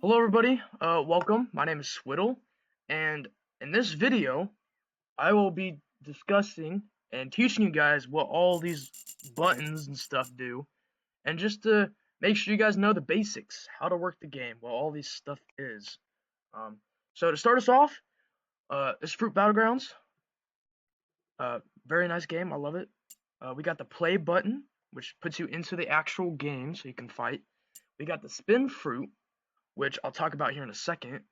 Hello everybody, welcome. My name is Swiddle, and in this video, I will be discussing and teaching you guys what all these buttons and stuff do, and just to make sure you guys know the basics, how to work the game, what all these stuff is. Um, so to start us off, this is Fruit Battlegrounds. Very nice game, I love it. We got the play button, which puts you into the actual game so you can fight. We got the spin fruit, which I'll talk about here in a second.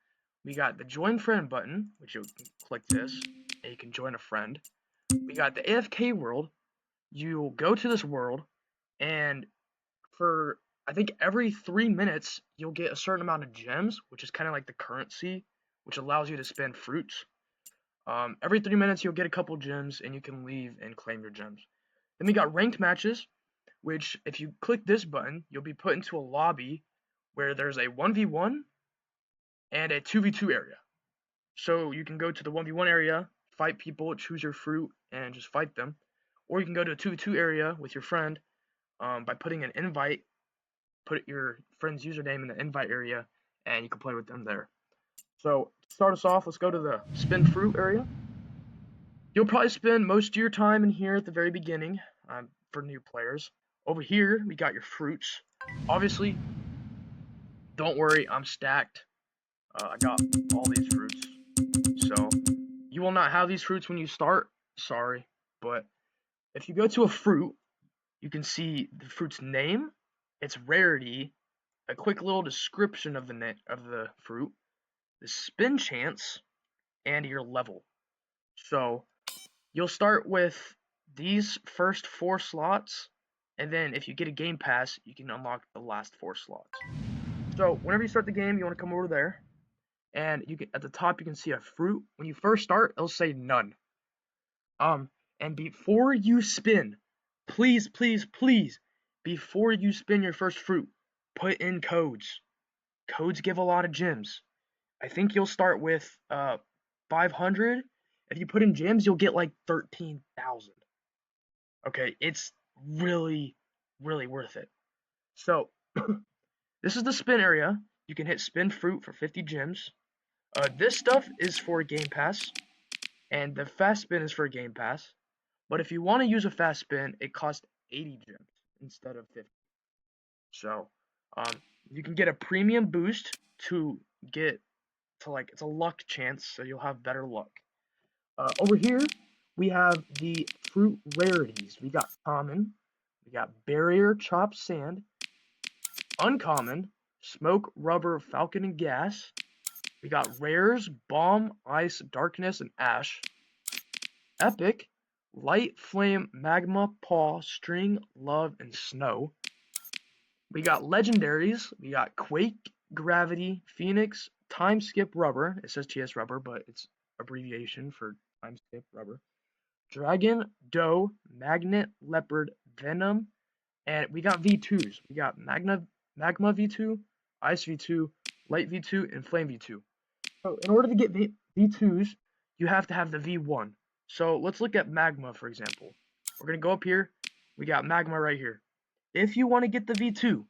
We got the join friend button, which you click this, and you can join a friend. We got the AFK world. You'll go to this world, and for I think every 3 minutes, you'll get a certain amount of gems, which is kind of like the currency, which allows you to spend fruits. Every 3 minutes, you'll get a couple gems, and you can leave and claim your gems. Then we got ranked matches, which if you click this button, you'll be put into a lobby where there's a 1v1 and a 2v2 area. So you can go to the 1v1 area, fight people, choose your fruit, and just fight them. Or you can go to a 2v2 area with your friend by putting an invite, put your friend's username in the invite area, and you can play with them there. So to start us off, let's go to the spin fruit area. You'll probably spend most of your time in here at the very beginning for new players. Over here, we got your fruits. Obviously, don't worry, I'm stacked. I got all these fruits. So you will not have these fruits when you start, sorry, but if you go to a fruit, you can see the fruit's name, its rarity, a quick little description of the fruit, the spin chance, and your level. So you'll start with these first 4 slots, and then if you get a game pass, you can unlock the last 4 slots. So whenever you start the game, you want to come over there, and you can at the top you can see a fruit. When you first start, it'll say none. And before you spin, please, please, please, before you spin your first fruit, put in codes. Codes give a lot of gems. I think you'll start with 500. If you put in gems, you'll get like 13,000. Okay, it's really, really worth it. So, this is the spin area. You can hit spin fruit for 50 gems. This stuff is for Game Pass, and the fast spin is for Game Pass. But if you want to use a fast spin, it costs 80 gems instead of 50. So, um, you can get a premium boost to get to like it's a luck chance, so you'll have better luck. Over here, we have the fruit rarities. We got common, we got barrier chopped sand, uncommon, smoke, rubber, falcon, and gas. We got rares, bomb, ice, darkness, and ash. Epic, light, flame, magma, paw, string, love, and snow. We got legendaries. We got quake, gravity, phoenix, time skip, rubber. It says TS rubber, but it's abbreviation for time skip, rubber. Dragon, doe, magnet, leopard, venom, and we got V2s. We got magma V2, ice V2, light V2, and flame V2. So in order to get V2s, you have to have the V1. So let's look at magma, for example. We're going to go up here. We got magma right here. If you want to get the V2,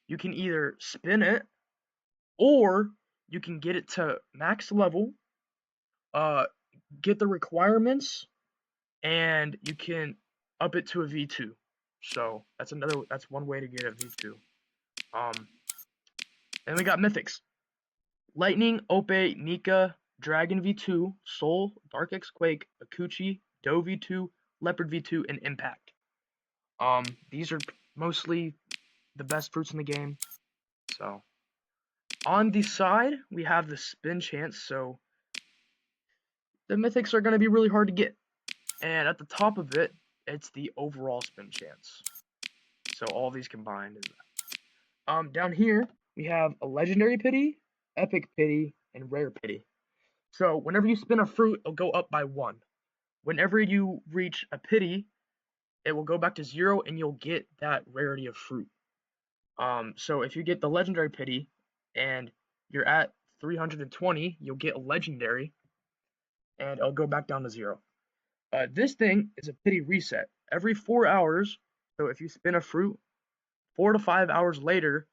you can either spin it, or you can get it to max level, get the requirements, and you can up it to a V2. So that's one way to get a V2. And we got mythics. Lightning, Ope, Nika, Dragon V2, Soul, Dark X Quake, Akuchi, Doe V2, Leopard V2, and Impact. These are mostly the best fruits in the game. So, on the side, we have the spin chance, so the mythics are going to be really hard to get. And at the top of it, it's the overall spin chance. So all these combined is that. Down here, we have a legendary pity, epic pity, and rare pity. So whenever you spin a fruit, it'll go up by 1. Whenever you reach a pity, it will go back to 0, and you'll get that rarity of fruit. So if you get the legendary pity, and you're at 320, you'll get a legendary, and it'll go back down to 0. This thing is a pity reset. Every 4 hours, so if you spin a fruit, 4 to 5 hours later,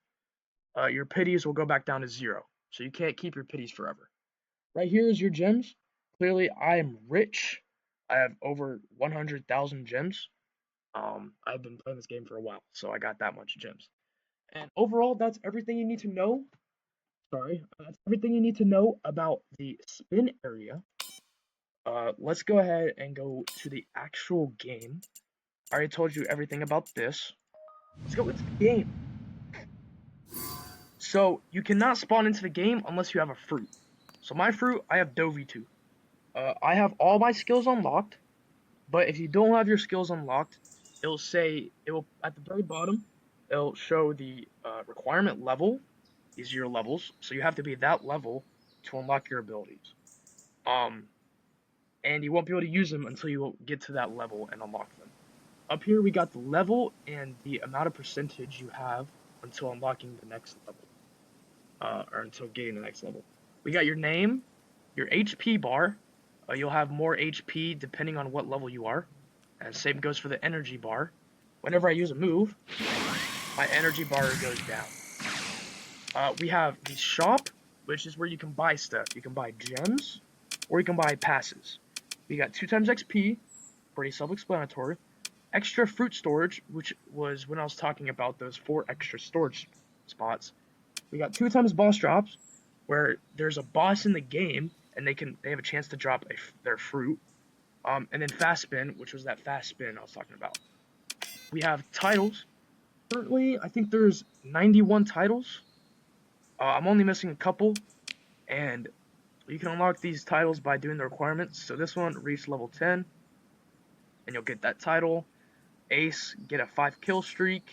your pities will go back down to 0. So you can't keep your pities forever. Right here is your gems. Clearly, I am rich. I have over 100,000 gems. I've been playing this game for a while, so I got that much gems. And overall, that's everything you need to know. Sorry, that's everything you need to know about the spin area. Let's go ahead and go to the actual game. I already told you everything about this. Let's go into the game. So you cannot spawn into the game unless you have a fruit. So my fruit, I have Dovey2. I have all my skills unlocked, but if you don't have your skills unlocked, it will at the very bottom, it'll show the requirement level. These are your levels, so you have to be that level to unlock your abilities. Um, and you won't be able to use them until you get to that level and unlock them. Up here, we got the level and the amount of percentage you have until unlocking the next level, or until getting the next level. We got your name, your HP bar. You'll have more HP depending on what level you are. And same goes for the energy bar. Whenever I use a move, my energy bar goes down. We have the shop, which is where you can buy stuff. You can buy gems, or you can buy passes. We got 2 times XP, pretty self-explanatory. Extra fruit storage, which was when I was talking about those 4 extra storage spots. We got 2 times boss drops, where there's a boss in the game, and they have a chance to drop their fruit. And then fast spin, which was that fast spin I was talking about. We have titles. Currently, I think there's 91 titles. I'm only missing a couple, and you can unlock these titles by doing the requirements. So this one, reach level 10, and you'll get that title. Ace, get a 5 kill streak.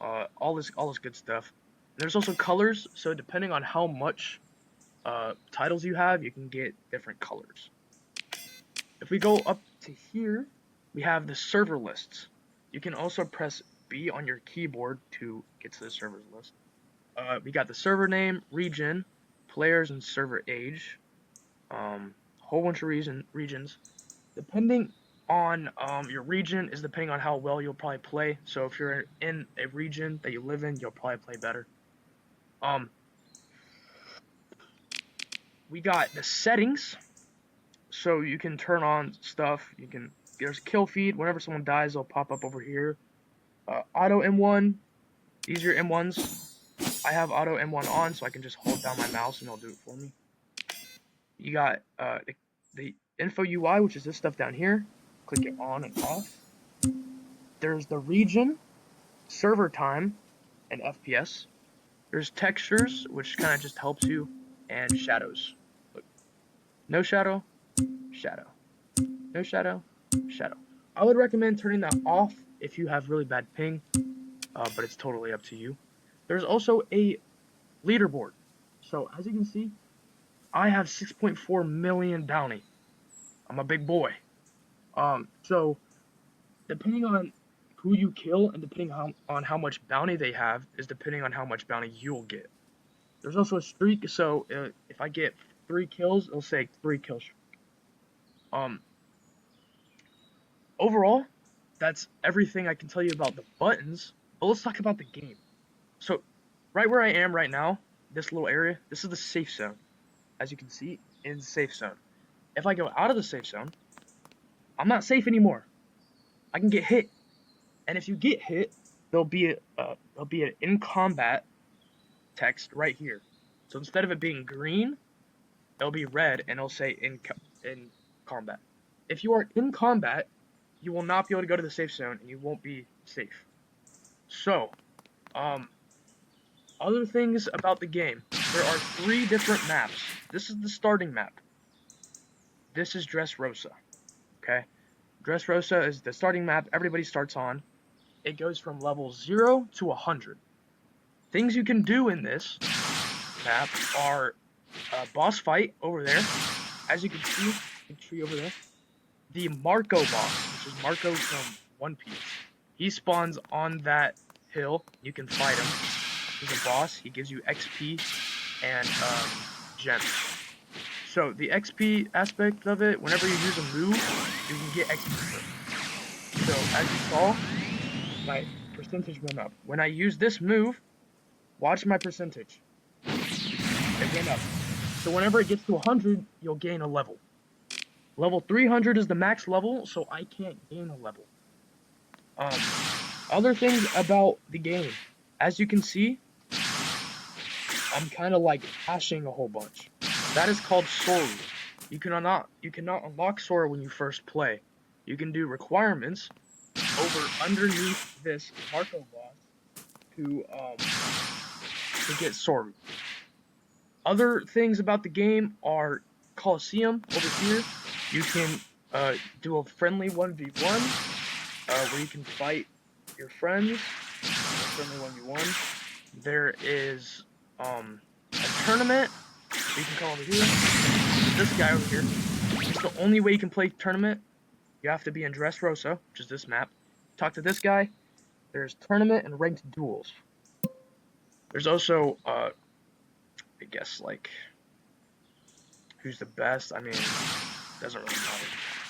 All this good stuff. And there's also colors, so depending on how much titles you have, you can get different colors. If we go up to here, we have the server lists. You can also press B on your keyboard to get to the servers list. We got the server name, region, players, and server age. Whole bunch of regions. Depending on your region is depending on how well you'll probably play. So if you're in a region that you live in, you'll probably play better. We got the settings. So you can turn on stuff. There's kill feed. Whenever someone dies, they'll pop up over here. Auto M1. These are your M1s. I have auto M1 on, so I can just hold down my mouse and it'll do it for me. You got the info UI, which is this stuff down here. Click it on and off. There's the region, server time, and FPS. There's textures, which kind of just helps you, and shadows. Look. No shadow, shadow. No shadow, shadow. I would recommend turning that off if you have really bad ping, but it's totally up to you. There's also a leaderboard. So as you can see, I have 6.4 million bounty. I'm a big boy. So depending on who you kill and depending on how much bounty they have is depending on how much bounty you'll get. There's also a streak, so if I get 3 kills, it'll say 3 kill streak. Overall, that's everything I can tell you about the buttons, but let's talk about the game. So, right where I am right now, this little area, this is the safe zone. As you can see, in the safe zone. If I go out of the safe zone, I'm not safe anymore. I can get hit. And if you get hit, there'll be an in combat text right here. So instead of it being green, it'll be red and it'll say in combat. If you are in combat, you will not be able to go to the safe zone and you won't be safe. So, other things about the game. There are 3 different maps. This is the starting map. This is Dressrosa. Okay? Dressrosa is the starting map everybody starts on. It goes from level 0 to 100. Things you can do in this map are a boss fight over there. As you can see, big tree over there. The Marco boss, which is Marco from One Piece. He spawns on that hill. You can fight him. He's a boss. He gives you XP and gems. So the XP aspect of it, whenever you use a move, you can get XP for it. So as you saw, my percentage went up. When I use this move, watch my percentage. It went up. So whenever it gets to 100, you'll gain a level. Level 300 is the max level, so I can't gain a level. Other things about the game. As you can see, I'm kind of like hashing a whole bunch. That is called Soru. You cannot unlock Soru when you first play. You can do requirements over underneath this Marco boss to get Soru. Other things about the game are Coliseum over here. You can do a friendly 1v1 where you can fight your friends. A friendly 1v1. There is a tournament. You can come over here. This guy over here. It's the only way you can play tournament. You have to be in Dressrosa, which is this map. Talk to this guy. There's tournament and ranked duels. There's also, I guess, like, who's the best? I mean, doesn't really matter.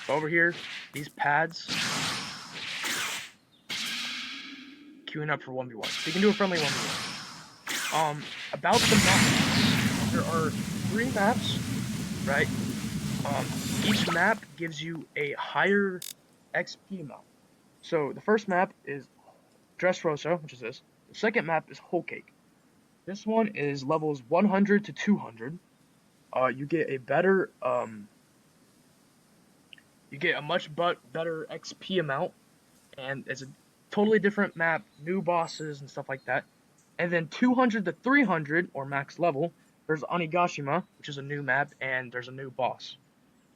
So over here, these pads, queuing up for 1v1. So you can do a friendly 1v1. About the map, there are 3 maps, right? Each map gives you a higher XP amount. So the first map is Dressrosa, which is this. The second map is Whole Cake. This one is levels 100 to 200. You get a better, you get a much better XP amount, and it's a totally different map, new bosses and stuff like that. And then 200 to 300, or max level, there's Onigashima, which is a new map, and there's a new boss.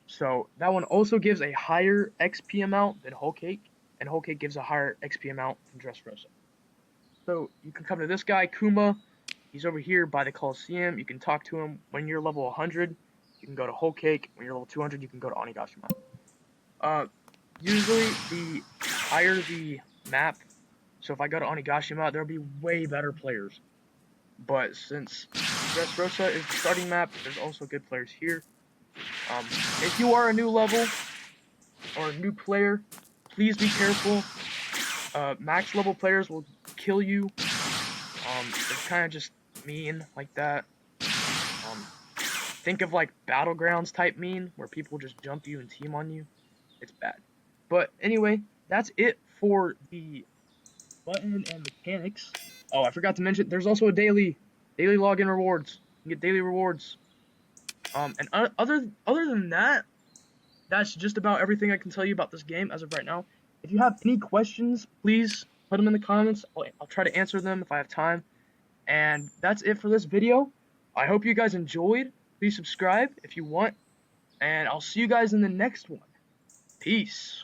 So that one also gives a higher XP amount than Whole Cake, and Whole Cake gives a higher XP amount than Dressrosa. So you can come to this guy, Kuma. He's over here by the Coliseum. You can talk to him when you're level 100. You can go to Whole Cake. When you're level 200, you can go to Onigashima. Usually the higher the map, so if I go to Onigashima, there'll be way better players. But since Dressrosa is the starting map, there's also good players here. If you are a new level or a new player, please be careful. Max level players will kill you. It's kind of just mean like that. Think of like Battlegrounds type mean, where people just jump you and team on you. It's bad. But anyway, that's it for the button and mechanics. Oh, I forgot to mention, there's also a daily login rewards. You get daily rewards. And other than that, that's just about everything I can tell you about this game as of right now. If you have any questions, please put them in the comments. I'll try to answer them if I have time. And that's it for this video. I hope you guys enjoyed. Please subscribe if you want. And I'll see you guys in the next one. Peace.